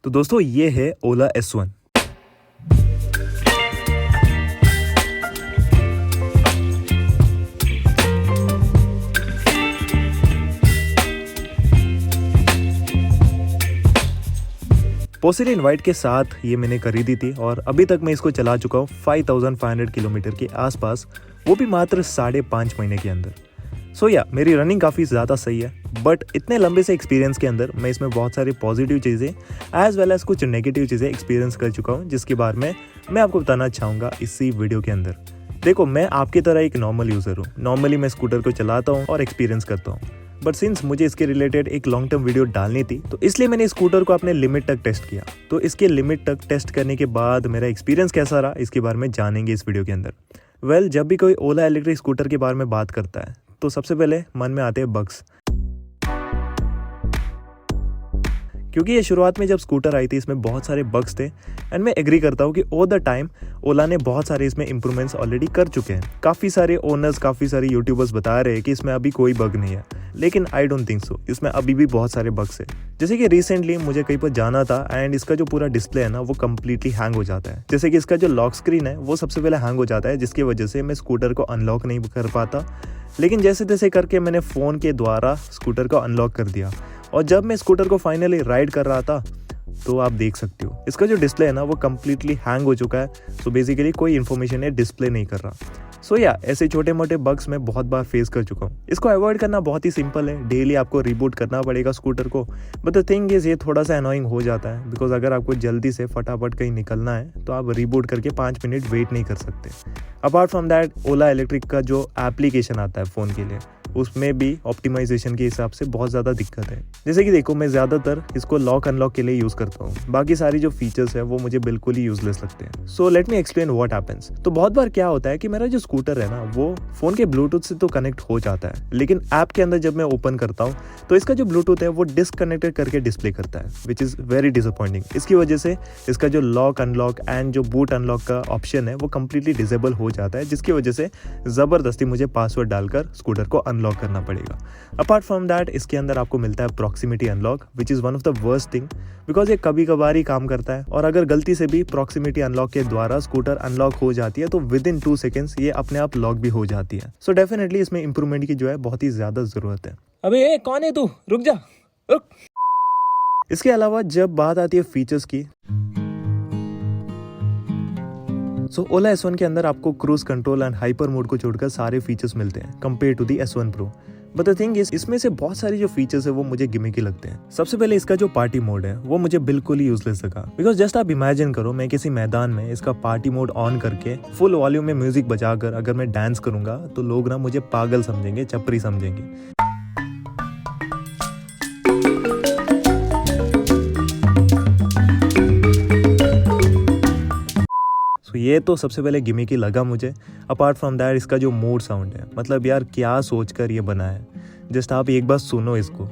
तो दोस्तों ये है ओला S1। पोर्सिलेन वाइट के साथ ये मैंने खरीदी थी और अभी तक मैं इसको चला चुका हूँ 5500 किलोमीटर के आसपास, वो भी मात्र 5.5 महीने के अंदर। सो या मेरी रनिंग काफ़ी ज़्यादा सही है, बट इतने लंबे से एक्सपीरियंस के अंदर मैं इसमें बहुत सारी पॉजिटिव चीज़ें एज वेल एज कुछ नेगेटिव चीज़ें एक्सपीरियंस कर चुका हूँ, जिसके बारे में मैं आपको बताना चाहूँगा इसी वीडियो के अंदर। देखो, मैं आपकी तरह एक नॉर्मल यूज़र हूँ। नॉर्मली मैं स्कूटर को चलाता हूँ और एक्सपीरियंस करता हूँ, बट सिंस मुझे इसके रिलेटेड एक लॉन्ग टर्म वीडियो डालनी थी, तो इसलिए मैंने स्कूटर को अपने लिमिट तक टेस्ट किया। तो इसके लिमिट तक टेस्ट करने के बाद मेरा एक्सपीरियंस कैसा रहा, इसके बारे में जानेंगे इस वीडियो के अंदर। जब भी कोई ओला इलेक्ट्रिक स्कूटर के बारे में बात करता है तो सबसे पहले मन में आते हैं बग्स, क्योंकि ये शुरुआत में जब स्कूटर आई थी इसमें बहुत सारे बग्स थे। एंड मैं एग्री करता हूँ कि ओवर द टाइम ओला ने बहुत सारे इसमें इंप्रूवमेंट्स ऑलरेडी कर चुके हैं। काफ़ी सारे ओनर्स, काफ़ी सारे यूट्यूबर्स बता रहे हैं कि इसमें अभी कोई बग नहीं है, लेकिन आई डोंट थिंक सो। इसमें अभी भी बहुत सारे बग्स है। जैसे कि रिसेंटली मुझे कहीं पर जाना था एंड इसका जो पूरा डिस्प्ले है ना वो कम्प्लीटली हैंग हो जाता है। जैसे कि इसका जो लॉक स्क्रीन है वो सबसे पहले हैंग हो जाता है, जिसकी वजह से मैं स्कूटर को अनलॉक नहीं कर पाता। लेकिन जैसे तैसे करके मैंने फ़ोन के द्वारा स्कूटर को अनलॉक कर दिया, और जब मैं स्कूटर को फाइनली राइड कर रहा था तो आप देख सकते हो इसका जो डिस्प्ले है ना वो कम्प्लीटली हैंग हो चुका है। सो बेसिकली कोई इन्फॉर्मेशन है डिस्प्ले नहीं कर रहा। सो या ऐसे छोटे मोटे बग्स मैं बहुत बार फेस कर चुका हूँ। इसको अवॉइड करना बहुत ही सिंपल है। डेली आपको रिबूट करना पड़ेगा स्कूटर को, बट द थिंग इज ये थोड़ा सा अनोइंग हो जाता है, बिकॉज अगर आपको जल्दी से फटाफट कहीं निकलना है तो आप रिबूट करके 5 मिनट वेट नहीं कर सकते। Apart from that Ola electric का जो एप्लीकेशन आता है फ़ोन के लिए, उसमें भी ऑप्टिमाइजेशन के हिसाब से बहुत ज़्यादा दिक्कत है। जैसे कि देखो, मैं ज़्यादातर इसको लॉक अनलॉक के लिए यूज़ करता हूँ, बाकी सारी जो फीचर्स है वो मुझे बिल्कुल ही यूजलेस लगते हैं। So let me explain what happens. तो बहुत बार क्या होता है कि मेरा जो स्कूटर है ना वो फ़ोन के ब्लूटूथ से तो कनेक्ट हो जाता है, लेकिन ऐप के अंदर जब मैं ओपन करता हूँ तो इसका जो ब्लूटूथ है वो डिसकनेक्टेड करके डिस्प्ले करता है, विच इज़ वेरी डिसअपॉइंटिंग। इसकी वजह से इसका जो लॉक अनलॉक एंड जो बूट अनलॉक का ऑप्शन है वो कम्प्लीटली डिसेबल हो जाता है, जिसकी वजह से ज़बरदस्ती मुझे पासवर्ड डालकर स्कूटर को अनलॉक करना पड़ेगा। अपार्ट फ्रॉम दैट इसके अंदर आपको मिलता है proximity unlock, which is one of the worst thing, because ये कभी कभार ही काम करता है। और अगर गलती से भी प्रॉक्सिमिटी अनलॉक के द्वारा स्कूटर अनलॉक हो जाती है तो विद इन 2 सेकेंड्स ये अपने आप लॉक भी हो जाती है। सो डेफिनेटली इसमें इंप्रूवमेंट की जो है बहुत ही ज़्यादा ज़रूरत है। अबे कौन है तू, रुक जा, रुक। इसके अलावा जब बात आती है फीचर्स की, सो ओला S1 के अंदर आपको cruise control and hyper mode को छोड़कर सारे फीचर्स मिलते हैं compare to the S1 Pro। But the thing is इसमें से बहुत सारी जो फीचर्स है वो मुझे गिमिकी लगते हैं। सबसे पहले इसका जो पार्टी मोड है वो मुझे बिल्कुल ही यूजलेस लगा, बिकॉज जस्ट आप इमेजिन करो मैं किसी मैदान में इसका पार्टी मोड ऑन करके फुल वॉल्यूम में म्यूजिक बजाकर अगर मैं डांस करूंगा तो लोग ना मुझे पागल समझेंगे, चपरी समझेंगे। ये तो सबसे पहले गिमिकी लगा मुझे। अपार्ट फ्रॉम दैट इसका जो मोड साउंड है, मतलब यार क्या सोचकर ये बना है। जस्ट आप एक बार सुनो इसको।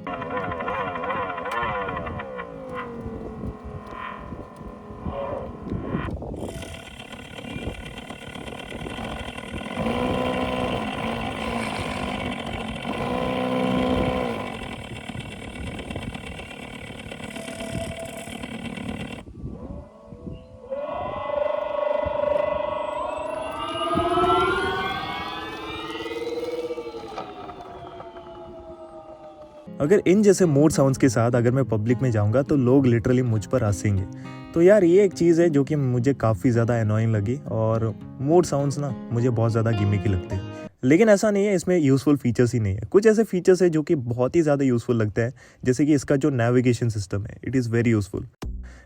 अगर इन जैसे मोड साउंड्स के साथ अगर मैं पब्लिक में जाऊंगा तो लोग लिटरली मुझ पर हंसेंगे। तो यार ये एक चीज़ है जो कि मुझे काफ़ी ज़्यादा अनोइंग लगी, और मोड साउंड्स ना मुझे बहुत ज़्यादा गिमिकी लगते हैं। लेकिन ऐसा नहीं है इसमें यूज़फुल फीचर्स ही नहीं है। कुछ ऐसे फीचर्स है जो कि बहुत ही ज़्यादा यूज़फुल लगते हैं, जैसे कि इसका जो नेविगेशन सिस्टम है, it is very useful,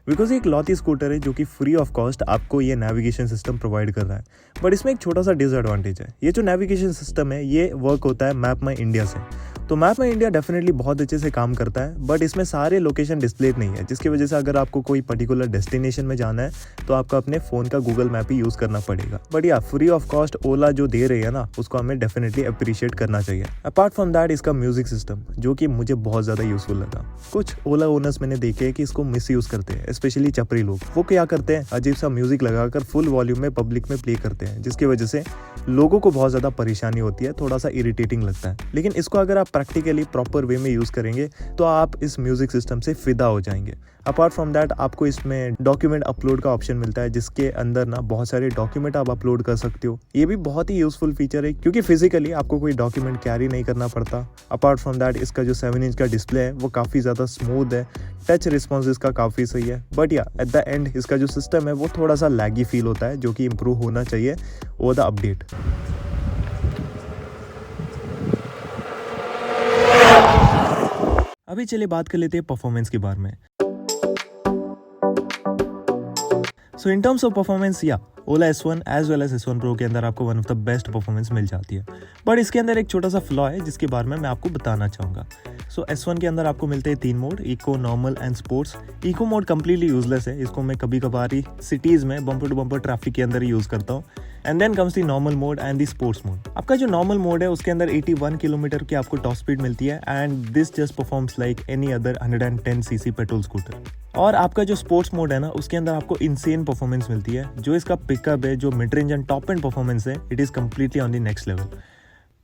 because ये एक लॉती स्कूटर है जो कि फ्री ऑफ कॉस्ट आपको ये नेविगेशन सिस्टम प्रोवाइड कर रहा है। बट इसमें एक छोटा सा डिसएडवांटेज है। ये जो नेविगेशन सिस्टम है ये वर्क होता है मैप माई इंडिया से। तो मैप माई इंडिया डेफिनेटली बहुत अच्छे से काम करता है, बट इसमें सारे लोकेशन डिस्प्ले नहीं है, जिसकी वजह से अगर आपको कोई पर्टिकुलर डेस्टिनेशन में जाना है तो आपको अपने फ़ोन का गूगल मैप ही यूज़ करना पड़ेगा। बट या फ्री ऑफ कॉस्ट ओला जो दे रही है ना उसको हमें डेफिनेटली अप्रिशिएट करना चाहिए। अपार्ट फ्रॉम दैट इसका म्यूजिक सिस्टम जो कि मुझे बहुत ज़्यादा यूज़फुल लगा। कुछ ओला ओनर्स मैंने देखे हैं कि इसको मिस यूज़ करते हैं, स्पेशली चपरी लोग। वो क्या करते हैं, अजीब सा म्यूजिक लगाकर फुल वॉल्यूम में पब्लिक में प्ले करते हैं, जिसकी वजह से लोगों को बहुत ज़्यादा परेशानी होती है, थोड़ा सा इरिटेटिंग लगता है। लेकिन इसको अगर आप प्रैक्टिकली प्रॉपर वे में यूज़ करेंगे तो आप इस म्यूज़िक सिस्टम से फ़िदा हो जाएंगे। अपार्ट फ्रॉम दैट आपको इसमें डॉक्यूमेंट अपलोड का ऑप्शन मिलता है, जिसके अंदर ना बहुत सारे डॉक्यूमेंट आप अपलोड कर सकते हो। ये भी बहुत ही यूज़फुल फीचर है क्योंकि फिजिकली आपको कोई डॉक्यूमेंट कैरी नहीं करना पड़ता। अपार्ट फ्रॉम दैट इसका जो 7 इंच का डिस्प्ले है वो काफ़ी ज़्यादा स्मूथ है, टच रिस्पॉन्स इसका काफ़ी सही है। बट या एट द एंड इसका जो सिस्टम है वो थोड़ा सा लैगी फील होता है, जो कि इम्प्रूव होना चाहिए ओवर द अपडेट। अभी चलिए बात कर लेते हैं परफॉर्मेंस के बारे में। So in terms of performance या Ola S1 as well as S1 Pro के अंदर आपको one of the best performance मिल जाती है। बट इसके अंदर एक छोटा सा फ्लॉ है जिसके बारे में मैं आपको बताना चाहूँगा। सो S1 के अंदर आपको मिलते हैं 3 mode, eco, normal and sports. Eco mode completely useless है, इसको मैं कभी कभार ही सिटीज़ में बम्पर टू बम्पर ट्रैफिक के अंदर ही यूज़ करता हूँ। And then comes the normal mode and the sports mode. आपका जो नॉर्मल मोड है उसके अंदर 81 किलोमीटर की आपको टॉप स्पीड मिलती है and this just performs like any other 110 CC petrol scooter. और आपका जो स्पोर्ट्स मोड है ना उसके अंदर आपको इनसेन परफॉर्मेंस मिलती है। जो इसका पिकअप है, जो mid range and top end performance है, it is completely on the next level.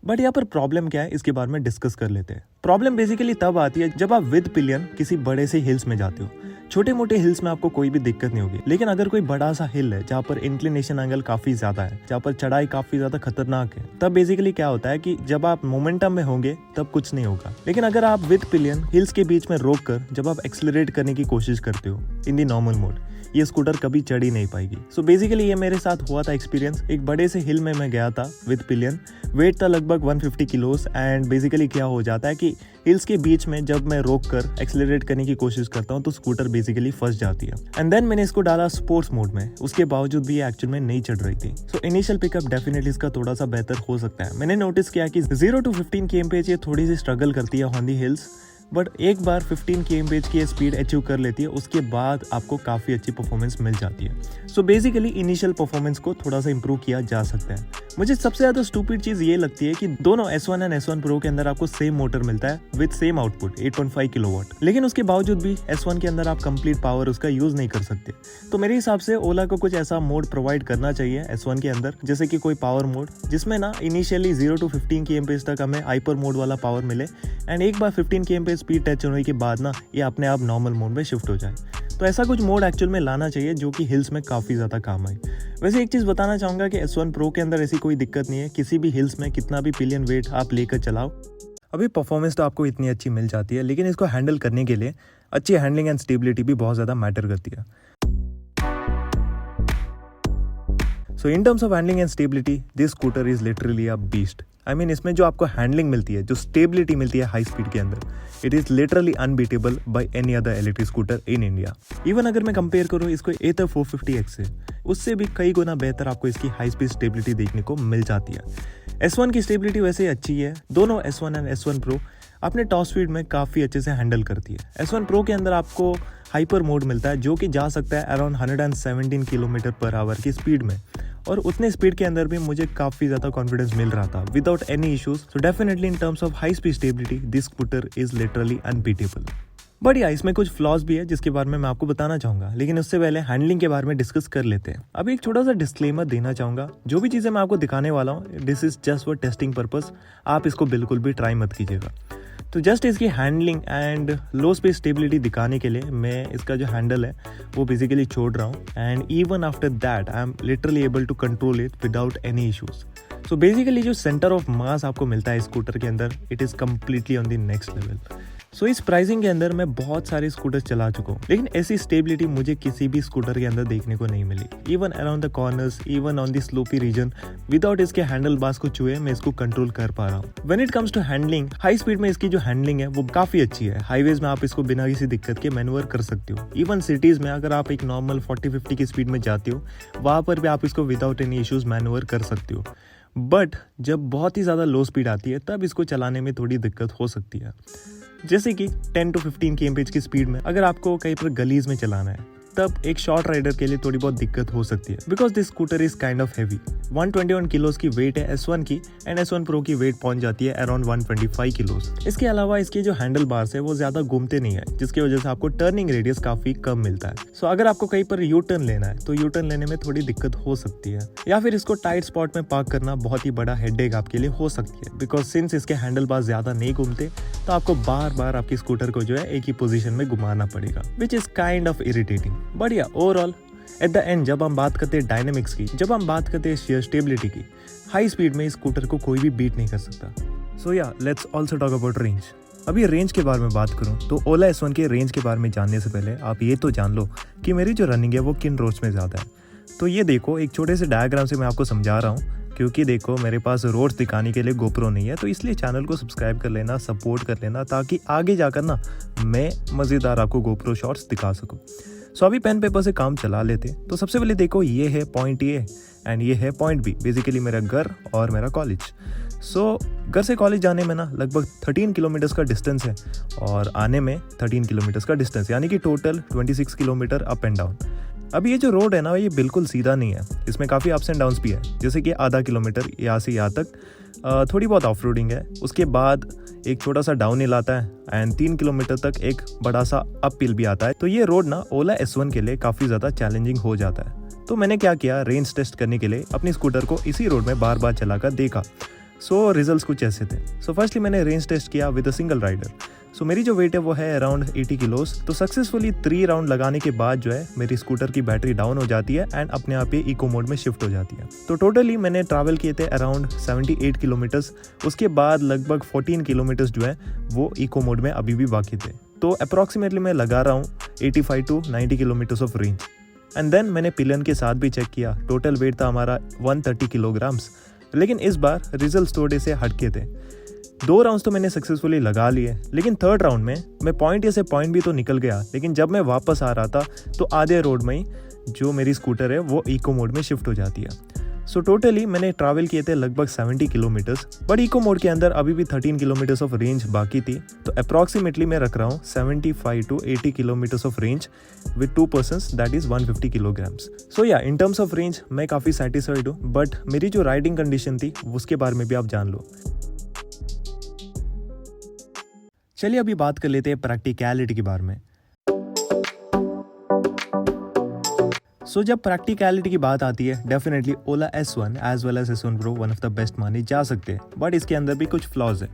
But यहाँ पर प्रॉब्लम क्या है इसके बारे में डिस्कस कर लेते हैं। प्रॉब्लम बेसिकली तब आती है जब आप विद पिलियन किसी बड़े से हिल्स में जाते हो। छोटे मोटे हिल्स में आपको कोई भी दिक्कत नहीं होगी, लेकिन अगर कोई बड़ा सा हिल है जहाँ पर इंक्लिनेशन एंगल काफी ज्यादा है, जहाँ पर चढ़ाई काफी ज्यादा खतरनाक है, तब बेसिकली क्या होता है कि जब आप मोमेंटम में होंगे तब कुछ नहीं होगा। लेकिन अगर आप विद पिलियन हिल्स के बीच में रोक कर जब आप एक्सेलरेट करने की कोशिश करते हो इन दी नॉर्मल मोड, ये स्कूटर कभी चढ़ ही नहीं पाएगी। सो बेसिकली ये मेरे साथ हुआ था एक्सपीरियंस। एक बड़े से हिल में मैं गया था विद पिलियन, वेट था लगभग 150 किलोस एंड बेसिकली क्या हो जाता है कि हिल्स के बीच में जब मैं रोक कर एक्सेलरेट करने की कोशिश करता हूँ तो स्कूटर बेसिकली फंस जाती है। एंड देन मैंने इसको डाला स्पोर्ट्स मोड में, उसके बावजूद भी ये एक्चुअल में नहीं चढ़ रही थी। सो इनिशियल पिकअप डेफिनेटली इसका थोड़ा सा बेहतर हो सकता है। मैंने नोटिस किया कि 0 to 15 kmph ये थोड़ी सी स्ट्रगल करती है ऑन दी हिल्स, बट एक बार 15 kmph की स्पीड अचीव कर लेती है उसके बाद आपको काफ़ी अच्छी परफॉर्मेंस मिल जाती है। सो बेसिकली इनिशियल परफॉर्मेंस को थोड़ा सा इंप्रूव किया जा सकता है। मुझे सबसे ज़्यादा स्टूपिड चीज़ ये लगती है कि दोनों S1 एंड S1 Pro के अंदर आपको सेम मोटर मिलता है विद सेम आउटपुट 8.5 किलोवाट, लेकिन उसके बावजूद भी S1 के अंदर आप कंप्लीट पावर उसका यूज़ नहीं कर सकते। तो मेरे हिसाब से ओला को कुछ ऐसा मोड प्रोवाइड करना चाहिए S1 के अंदर, जैसे कि कोई पावर मोड जिसमें ना इनिशियली 0 to 15 kmph तक हमें हाइपर मोड वाला पावर मिले एंड एक बार 15 kmph स्पीड टच होने के बाद ना ये अपने आप नॉर्मल मोड में शिफ्ट हो जाए। तो ऐसा कुछ मोड एक्चुअल में लाना चाहिए जो कि हिल्स में काफ़ी ज़्यादा काम आए। वैसे एक चीज़ बताना चाहूँगा कि S1 Pro के अंदर ऐसी कोई दिक्कत नहीं है, किसी भी हिल्स में कितना भी पिलियन वेट आप लेकर चलाओ। अभी परफॉर्मेंस तो आपको इतनी अच्छी मिल जाती है, लेकिन इसको हैंडल करने के लिए अच्छी हैंडलिंग एंड स्टेबिलिटी भी बहुत ज़्यादा मैटर करती है। So in terms of handling and stability this scooter is literally a beast. I mean इसमें जो आपको हैंडलिंग मिलती है, जो स्टेबिलिटी मिलती है हाई स्पीड के अंदर, it is literally unbeatable by any other electric scooter in India. Even अगर मैं कंपेयर करूँ इसको Ather 450X से, उससे भी कई गुना बेहतर आपको इसकी हाई स्पीड स्टेबिलिटी देखने को मिल जाती है। S1 की स्टेबिलिटी वैसे ही अच्छी है, दोनों S1 एंड S1 Pro अपने टॉप स्पीड में काफ़ी अच्छे से हैंडल करती है। S1 Pro के अंदर आपको हाइपर मोड मिलता है जो कि जा सकता है अराउंड 117 किलोमीटर पर आवर की स्पीड में, और उतने स्पीड के अंदर भी मुझे काफ़ी ज़्यादा कॉन्फिडेंस मिल रहा था without any issues. So definitely in terms of high speed stability this scooter is literally unbeatable. But या इसमें कुछ फ्लॉज भी है जिसके बारे में मैं आपको बताना चाहूँगा, लेकिन उससे पहले हैंडलिंग के बारे में डिस्कस कर लेते हैं। अभी एक छोटा सा डिस्क्लेमर देना चाहूँगा, जो भी चीज़ें मैं आपको दिखाने वाला हूँ this is just for testing purpose, आप इसको बिल्कुल भी ट्राई मत कीजिएगा। तो जस्ट इसकी handling and low speed stability दिखाने के लिए मैं इसका जो हैंडल है वो बेसिकली छोड़ रहा हूँ, and even after that I am literally able to control it without any issues. So basically जो सेंटर ऑफ मास आपको मिलता है स्कूटर के अंदर, it is completely on the next level. So इस प्राइसिंग के अंदर मैं बहुत सारे स्कूटर चला चुका हूँ, लेकिन ऐसी स्टेबिलिटी मुझे किसी भी स्कूटर के अंदर देखने को नहीं मिली। Even around the corners, even on the sloppy region, विदाउट इसके हैंडल बार्स को छुए मैं इसको कंट्रोल कर पा रहा हूँ। When it comes to handling, high speed में इसकी जो हैंडलिंग है वो काफ़ी अच्छी है। हाईवेज में आप इसको बिना किसी दिक्कत के मैन्यूवर कर सकते हो। इवन सिटीज़ में अगर आप एक नॉर्मल 40-50 की स्पीड में जाते हो, वहाँ पर भी आप इसको विदाउट एनी इश्यूज मैन्यूवर कर सकते हो। बट जब बहुत ही ज़्यादा लो स्पीड आती है तब इसको चलाने में थोड़ी दिक्कत हो सकती है। जैसे कि 10 to 15 kmph की स्पीड में अगर आपको कहीं पर गलीज में चलाना है, तब एक शॉर्ट राइडर के लिए थोड़ी बहुत दिक्कत हो सकती है because this scooter is kind of heavy. 121 kilos की वेट है S1 की एंड S1 Pro की वेट पहुंच जाती है अराउंड 125 किलोज। इसके अलावा इसके जो हैंडल बार्स है वो ज्यादा घूमते नहीं है, जिसकी वजह से आपको टर्निंग रेडियस काफी कम मिलता है। सो अगर आपको कहीं पर यू टर्न लेना है तो यू टर्न लेने में थोड़ी दिक्कत हो सकती है, या फिर इसको टाइट स्पॉट में पार्क करना बहुत ही बड़ा हेडेक आपके लिए हो सकती है बिकॉज सिंस इसके हैंडल बार्स ज्यादा नहीं घूमते तो आपको बार बार आपकी स्कूटर को जो है एक ही पोजीशन में घुमाना पड़ेगा, which is kind of irritating. But या ओवरऑल एट द एंड जब हम बात करते हैं डायनेमिक्स की, जब हम बात करते हैं शेयर स्टेबिलिटी की, हाई स्पीड में इस स्कूटर को कोई भी बीट नहीं कर सकता। सो या let's also talk about range. अभी रेंज के बारे में बात करूं तो ओला S1 के रेंज के बारे में जानने से पहले आप ये तो जान लो कि मेरी जो रनिंग है वो किन रोड्स में ज़्यादा है। तो ये देखो, एक छोटे से डायग्राम से मैं आपको समझा रहा हूँ, क्योंकि देखो मेरे पास रोड्स दिखाने के लिए गोप्रो नहीं है, तो इसलिए चैनल को सब्सक्राइब कर लेना, सपोर्ट कर लेना, ताकि आगे जाकर ना मैं मज़ेदार आपको गोप्रो शॉट्स दिखा सकूँ। सो अभी पेन पेपर से काम चला लेते। तो सबसे पहले देखो, ये है पॉइंट A एंड ये है पॉइंट B, बेसिकली मेरा घर और मेरा कॉलेज। सो घर से कॉलेज जाने में ना लगभग 13 किलोमीटर्स का डिस्टेंस है और आने में 13 किलोमीटर्स का डिस्टेंस, यानी कि total 26 kilometre up and down. अभी ये जो रोड है ना ये बिल्कुल सीधा नहीं है, इसमें काफ़ी अप्स एंड डाउन्स भी है, जैसे कि आधा किलोमीटर यहाँ से यहाँ तक थोड़ी बहुत ऑफ रोडिंग है, उसके बाद एक छोटा सा डाउन हिल आता है एंड 3 किलोमीटर तक एक बड़ा सा अप हिल भी आता है। तो ये रोड ना ओला S1 के लिए काफ़ी ज़्यादा चैलेंजिंग हो जाता है। तो मैंने क्या किया, रेंज टेस्ट करने के लिए अपनी स्कूटर को इसी रोड में बार बार चलाकर देखा। सो रिजल्ट्स कुछ ऐसे थे। सो फर्स्टली मैंने रेंज टेस्ट किया विद अ सिंगल राइडर। सो मेरी जो वेट है वो है अराउंड 80 किलोज। तो सक्सेसफुली 3 राउंड लगाने के बाद जो है मेरी स्कूटर की बैटरी डाउन हो जाती है एंड अपने आप ही इको मोड में शिफ्ट हो जाती है। तो टोटली मैंने ट्रैवल किए थे अराउंड 78 किलोमीटर्स। उसके बाद लगभग 14 किलोमीटर्स जो है वो इको मोड में अभी भी बाकी थे। तो अप्रॉक्सीमेटली मैं लगा रहा हूँ 85 to 90 kilometres of range. And then मैंने पिलियन के साथ भी चेक किया, टोटल वेट था हमारा 130 किलोग्राम्स। लेकिन इस बार रिजल्ट्स थोड़े से हटके थे। 2 राउंड्स तो मैंने सक्सेसफुली लगा लिए, लेकिन थर्ड राउंड में मैं पॉइंट A से पॉइंट B तो निकल गया, लेकिन जब मैं वापस आ रहा था तो आधे रोड में ही जो मेरी स्कूटर है वो इको मोड में शिफ्ट हो जाती है। सो टोटली मैंने ट्रैवल किए थे लगभग 70 किलोमीटर्स, बट इको मोड के अंदर अभी भी 13 किलोमीटर्स ऑफ रेंज बाकी थी। तो अप्रॉक्सीमेटली मैं रख रहा हूँ 75 to 80 kilometres of range with 2 persons, that is 150 kilograms. So या इन टर्म्स ऑफ रेंज मैं काफ़ी सेटिस्फाइड हूँ, बट मेरी जो राइडिंग कंडीशन थी उसके बारे में भी आप जान लो। चलिए अभी बात कर लेते हैं प्रैक्टिकलिटी के बारे में। सो जब प्रैक्टिकलिटी की बात आती है, definitely Ola S1 as well as S1 Pro one of the best माने जा सकते हैं, बट इसके अंदर भी कुछ फ्लॉज है।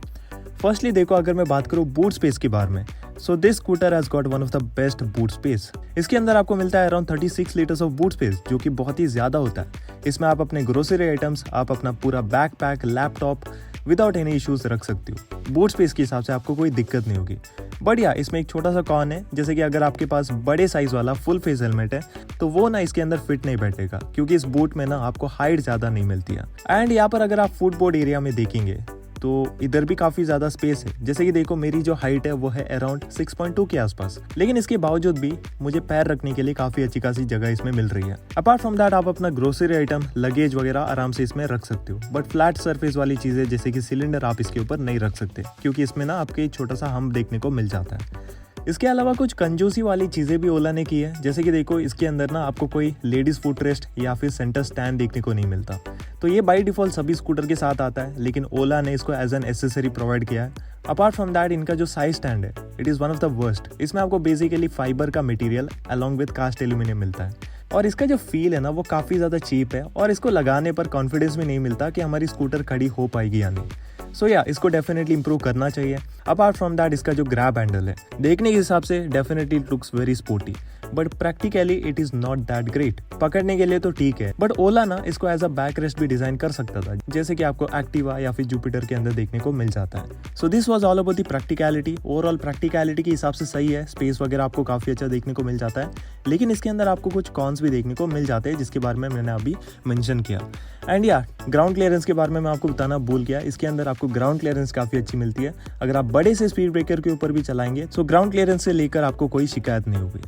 फर्स्टली देखो, अगर मैं बात करूँ बूट स्पेस के बारे में, so this scooter has got one of the best boot space. इसके अंदर आपको मिलता है around 36 litres of boot space, जो कि बहुत ही ज्यादा होता है। इसमें आप अपने ग्रोसरी आइटम्स, आप अपना पूरा backpack, laptop without any issues रख सकते हो। बूट स्पेस के हिसाब से आपको कोई दिक्कत नहीं होगी। बट या इसमें एक छोटा सा कॉन है, जैसे कि अगर आपके पास बड़े साइज वाला फुल फेस हेलमेट है तो वो ना इसके अंदर फिट नहीं बैठेगा, क्योंकि इस बूट में ना आपको हाइट ज्यादा नहीं मिलती है। एंड यहाँ पर अगर आप फुटबोर्ड एरिया में देखेंगे तो इधर भी काफी ज्यादा स्पेस है। जैसे कि देखो, मेरी जो हाइट है वो है अराउंड 6.2 के आसपास, लेकिन इसके बावजूद भी मुझे पैर रखने के लिए काफी अच्छी खासी जगह इसमें मिल रही है। अपार्ट फ्रॉम दैट आप अपना ग्रोसरी आइटम, लगेज वगैरह आराम से इसमें रख सकते हो, बट फ्लैट सरफेस वाली चीजें जैसे कि सिलेंडर आप इसके ऊपर नहीं रख सकते, क्योंकि इसमें ना आपके छोटा सा हम्प देखने को मिल जाता है। इसके अलावा कुछ कंजूसी वाली चीज़ें भी ओला ने की है, जैसे कि देखो इसके अंदर ना आपको कोई लेडीज़ फुट रेस्ट या फिर सेंटर स्टैंड देखने को नहीं मिलता। तो ये बाय डिफ़ॉल्ट सभी स्कूटर के साथ आता है, लेकिन ओला ने इसको एज एन एसेसरी प्रोवाइड किया है। अपार्ट फ्रॉम दैट इनका जो साइड स्टैंड है, it is one of the worst. इसमें आपको बेसिकली फाइबर का material along with cast aluminium मिलता है, और इसका जो फील है ना वो काफ़ी ज़्यादा चीप है, और इसको लगाने पर कॉन्फिडेंस भी नहीं मिलता कि हमारी स्कूटर खड़ी हो पाएगी या नहीं। सो या इसको डेफिनेटली इंप्रूव करना चाहिए। अपार्ट फ्रॉम दैट इसका जो ग्रैब हैंडल है, देखने के हिसाब से definitely it looks very sporty, but practically it is not that great. पकड़ने के लिए तो ठीक है, बट ओला ना इसको एज अ बैक रेस्ट भी डिजाइन कर सकता था, जैसे कि आपको एक्टिवा या फिर जुपिटर के अंदर देखने को मिल जाता है। So this was all about the practicality. Overall practicality के हिसाब से सही है, स्पेस वगैरह आपको काफी अच्छा देखने को मिल जाता है, लेकिन इसके अंदर आपको कुछ कॉन्स भी देखने को मिल जाते हैं, जिसके बारे में मैंने अभी मेंशन किया। एंड या ग्राउंड क्लियरेंस के बारे में मैं आपको बताना भूल गया, इसके अंदर आपको ग्राउंड क्लियरेंस काफी अच्छी मिलती है। अगर आप बड़े से स्पीड ब्रेकर के ऊपर भी चलाएंगे तो ग्राउंड क्लियरेंस से लेकर आपको कोई शिकायत नहीं होगी।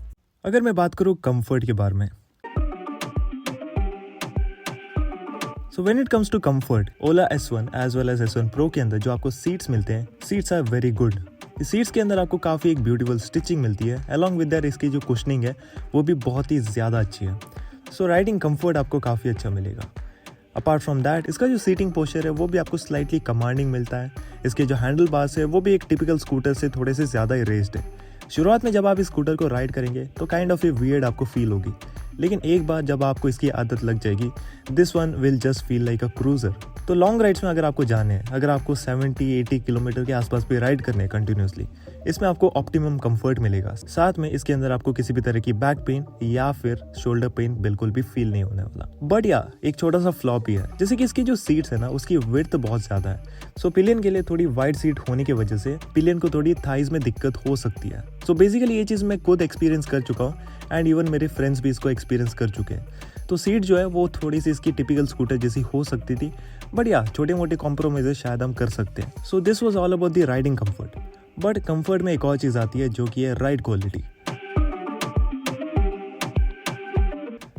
अगर मैं बात करूँ कंफर्ट के बारे में, so when it comes to comfort, Ola S1 as well as S1 Pro के अंदर जो आपको सीट्स मिलते हैं, सीट्स आर वेरी गुड। इस सीट्स के अंदर आपको काफ़ी एक ब्यूटीफुल स्टिचिंग मिलती है, अलॉन्ग विद दैट इसकी जो कुशनिंग है वो भी बहुत ही ज़्यादा अच्छी है। सो राइडिंग कंफर्ट आपको काफ़ी अच्छा मिलेगा। अपार्ट फ्रॉम दैट इसका जो सीटिंग पोस्चर है वो भी आपको स्लाइटली कमांडिंग मिलता है। इसके जो हैंडल बार्स है वो भी एक टिपिकल स्कूटर से थोड़े से ज़्यादा ही रेस्ड है। शुरुआत में जब आप इस स्कूटर को राइड करेंगे तो काइंड ऑफ ए वियर्ड आपको फील होगी, लेकिन एक बार जब आपको इसकी आदत लग जाएगी, this one will just feel like a cruiser. तो लॉन्ग राइड्स में अगर आपको जाने हैं, अगर आपको 70-80 किलोमीटर के आसपास भी राइड करने हैं कंटिन्यूसली, इसमें आपको ऑप्टिमम कंफर्ट मिलेगा। साथ में इसके अंदर आपको किसी भी तरह की बैक पेन या फिर शोल्डर पेन बिल्कुल भी फील नहीं होने वाला। बट या एक छोटा सा फ्लॉ भी है, जैसे कि इसकी जो सीट्स है ना उसकी विड्थ बहुत ज़्यादा है। सो पिलियन के लिए थोड़ी वाइड सीट होने की वजह से पिलियन को थोड़ी थाइज में दिक्कत हो सकती है। सो बेसिकली ये चीज़ मैं खुद एक्सपीरियंस कर चुका हूँ एंड इवन मेरे फ्रेंड्स भी इसको एक्सपीरियंस कर चुके हैं। तो सीट जो है वो थोड़ी सी इसकी टिपिकल स्कूटर जैसी हो सकती थी, बट या छोटे मोटे कॉम्प्रोमाइजेस शायद हम कर सकते हैं। So this was all about the riding comfort. But comfort में एक और चीज़ आती है जो कि है राइड क्वालिटी।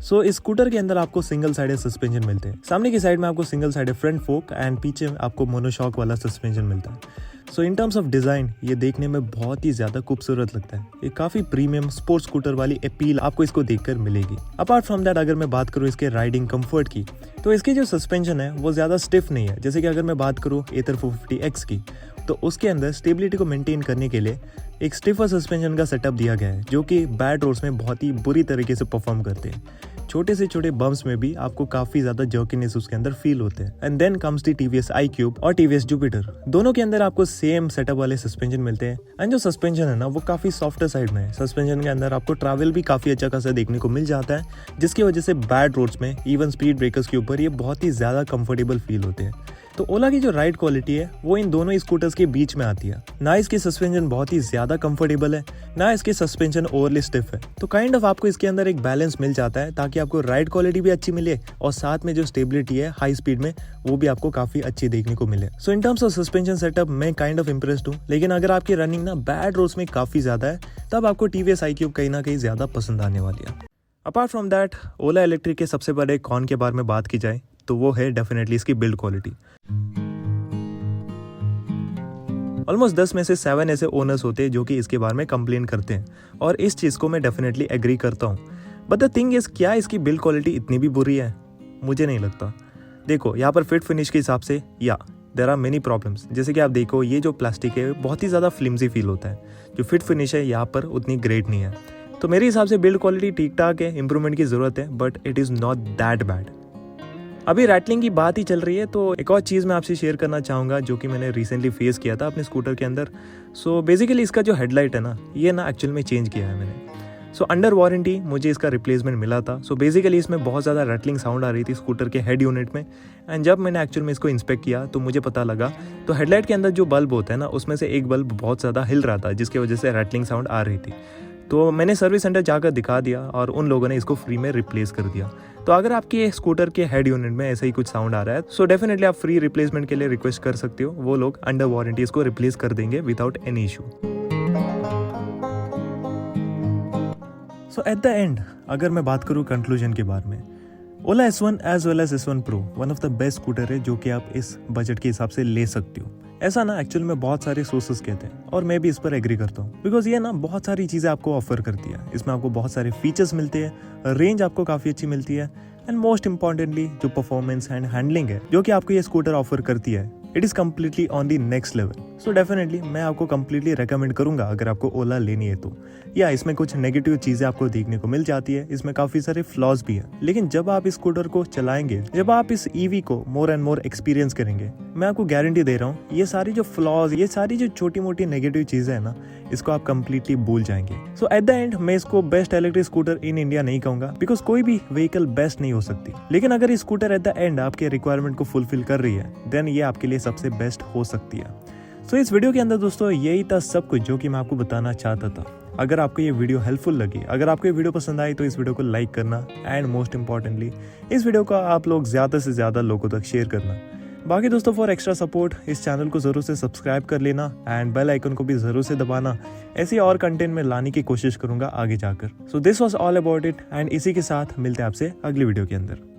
सो इस स्कूटर के अंदर आपको सिंगल साइडेड सस्पेंशन मिलते हैं। सामने की साइड में आपको single sided front folk and पीछे आपको मोनोशॉक वाला सस्पेंशन मिलता है। So in terms of design ये देखने में बहुत ही ज़्यादा खूबसूरत लगता है। ये काफ़ी प्रीमियम स्पोर्ट्स स्कूटर वाली अपील आपको इसको देखकर मिलेगी। अपार्ट फ्रॉम दैट अगर मैं बात करूँ इसके राइडिंग कंफर्ट की, तो इसकी जो सस्पेंशन है वो ज़्यादा स्टिफ नहीं है। जैसे कि अगर मैं बात करूँ एथर 450X की, तो उसके अंदर स्टेबिलिटी को मेंटेन करने के लिए एक स्टिफर सस्पेंशन का सेटअप दिया गया है, जो कि बैड रोड्स में बहुत ही बुरी तरीके से परफॉर्म करते हैं। छोटे से छोटे बम्प्स में भी आपको काफी ज्यादा जर्किनेस उसके अंदर फील होते हैं। And then comes the TVS iQube और TVS Jupiter। दोनों के अंदर आपको सेम सेटअप वाले सस्पेंशन मिलते हैं एंड जो सस्पेंशन है ना वो काफी सॉफ्टर साइड में है। सस्पेंशन के अंदर आपको ट्रैवल भी काफी अच्छा खासा देखने को मिल जाता है, जिसकी वजह से बैड रोड्स में इवन स्पीड ब्रेकर्स के ऊपर ये बहुत ही ज्यादा कंफर्टेबल फील होते हैं। तो ओला की जो राइड क्वालिटी है वो इन दोनों स्कूटर्स के बीच में आती है। ना इसकी सस्पेंशन बहुत ही ज्यादा कंफर्टेबल है, ना इसकी सस्पेंशन ओवरली स्टिफ है। तो काइंड ऑफ आपको इसके अंदर एक बैलेंस मिल जाता है, ताकि आपको राइड क्वालिटी भी अच्छी मिले और साथ में जो स्टेबिलिटी है हाई स्पीड में वो भी आपको काफी अच्छी देखने को मिले। So in terms of suspension setup मैं काइंड ऑफ इम्प्रेस्ड हूँ, लेकिन अगर आपकी रनिंग ना बैड रोड्स में काफी ज्यादा है तब आपको TVS iQube कहीं ना कहीं ज्यादा पसंद आने वाली है। Apart from that Ola electric के सबसे बड़े कॉन के बारे में बात की जाए तो वो है डेफिनेटली इसकी बिल्ड क्वालिटी। ऑलमोस्ट 10 में से 7 ऐसे ओनर्स होते हैं जो कि इसके बारे में कंप्लेन करते हैं, और इस चीज़ को मैं डेफिनेटली एग्री करता हूँ। बट द थिंग इज, क्या इसकी बिल्ड क्वालिटी इतनी भी बुरी है? मुझे नहीं लगता। देखो यहाँ पर फिट फिनिश के हिसाब से या देयर आर मेनी प्रॉब्लम्स। जैसे कि आप देखो ये जो प्लास्टिक है बहुत ही ज़्यादा फ्लिम्सी फील होता है। जो फिट फिनिश है यहाँ पर उतनी ग्रेट नहीं है। तो मेरे हिसाब से बिल्ड क्वालिटी ठीक ठाक है, इंप्रूवमेंट की ज़रूरत है, but it is not that bad. अभी रैटलिंग की बात ही चल रही है तो एक और चीज़ मैं आपसे शेयर करना चाहूँगा जो कि मैंने रिसेंटली फेस किया था अपने स्कूटर के अंदर। सो बेसिकली इसका जो हेडलाइट है ना ये ना एक्चुअल में चेंज किया है मैंने। सो अंडर वारंटी मुझे इसका रिप्लेसमेंट मिला था। सो बेसिकली इसमें बहुत ज़्यादा रैटलिंग साउंड आ रही थी स्कूटर के हेड यूनिट में, एंड जब मैंने एक्चुअल में इसको इंस्पेक्ट किया तो मुझे पता लगा तो हेडलाइट के अंदर जो बल्ब होता है ना उसमें से एक बल्ब बहुत ज़्यादा हिल रहा था, जिसकी वजह से रैटलिंग साउंड आ रही थी। तो मैंने सर्विस सेंटर जाकर दिखा दिया और उन लोगों ने इसको फ्री में रिप्लेस कर दिया। तो अगर आपके स्कूटर के हेड यूनिट में ऐसा ही कुछ साउंड आ रहा है सो डेफिनेटली आप फ्री रिप्लेसमेंट के लिए रिक्वेस्ट कर सकते हो। वो लोग अंडर वारंटी इसको रिप्लेस कर देंगे without any issue. So at the end अगर मैं बात करूँ कंक्लूजन के बारे में, Ola S1 as well as S1 Pro one of the best scooter है जो कि आप इस बजट के हिसाब से ले सकते हो। ऐसा ना एक्चुअल में बहुत सारे सोर्सेस कहते हैं और मैं भी इस पर एग्री करता हूँ, बिकॉज ये ना बहुत सारी चीज़ें आपको ऑफर करती है। इसमें आपको बहुत सारे फीचर्स मिलते हैं, रेंज आपको काफ़ी अच्छी मिलती है, एंड मोस्ट इंपॉर्टेंटली जो परफॉर्मेंस एंड हैंडलिंग है जो कि आपको ये स्कूटर ऑफर करती है, it is completely on the next level. So definitely मैं आपको कम्प्लीटली रेकमेंड करूंगा अगर आपको ओला लेनी है तो। या इसमें कुछ नेगेटिव चीज़ें आपको देखने को मिल जाती है, इसमें काफ़ी सारे फ्लॉज भी हैं, लेकिन जब आप इस स्कूटर को चलाएंगे, जब आप इस EV को मोर एंड मोर एक्सपीरियंस करेंगे, मैं आपको गारंटी दे रहा हूँ ये सारी जो फ्लॉज, ये सारी जो छोटी मोटी नेगेटिव चीज़ें हैं ना, इसको आप कंप्लीटली भूल जाएंगे। सो एट द एंड मैं इसको best electric scooter in India नहीं कहूँगा, बिकॉज कोई भी व्हीकल बेस्ट नहीं हो सकती, लेकिन अगर ये स्कूटर एट द एंड आपके रिक्वायरमेंट को फुलफिल कर रही है देन ये आपके लिए सबसे बेस्ट हो सकती है। सो इस वीडियो के अंदर दोस्तों यही था सब कुछ जो कि मैं आपको बताना चाहता था। अगर आपको ये वीडियो हेल्पफुल लगी, अगर आपको ये वीडियो पसंद आई तो इस वीडियो को लाइक करना, एंड मोस्ट इंपॉर्टेंटली इस वीडियो को आप लोग ज़्यादा से ज़्यादा लोगों तक शेयर करना। बाकी दोस्तों फॉर एक्स्ट्रा सपोर्ट इस चैनल को ज़रूर से सब्सक्राइब कर लेना एंड बेल आइकन को भी ज़रूर से दबाना। ऐसी और कंटेंट में लाने की कोशिश करूँगा आगे जाकर। So this was all about it, and इसी के साथ मिलते हैं आपसे अगली वीडियो के अंदर।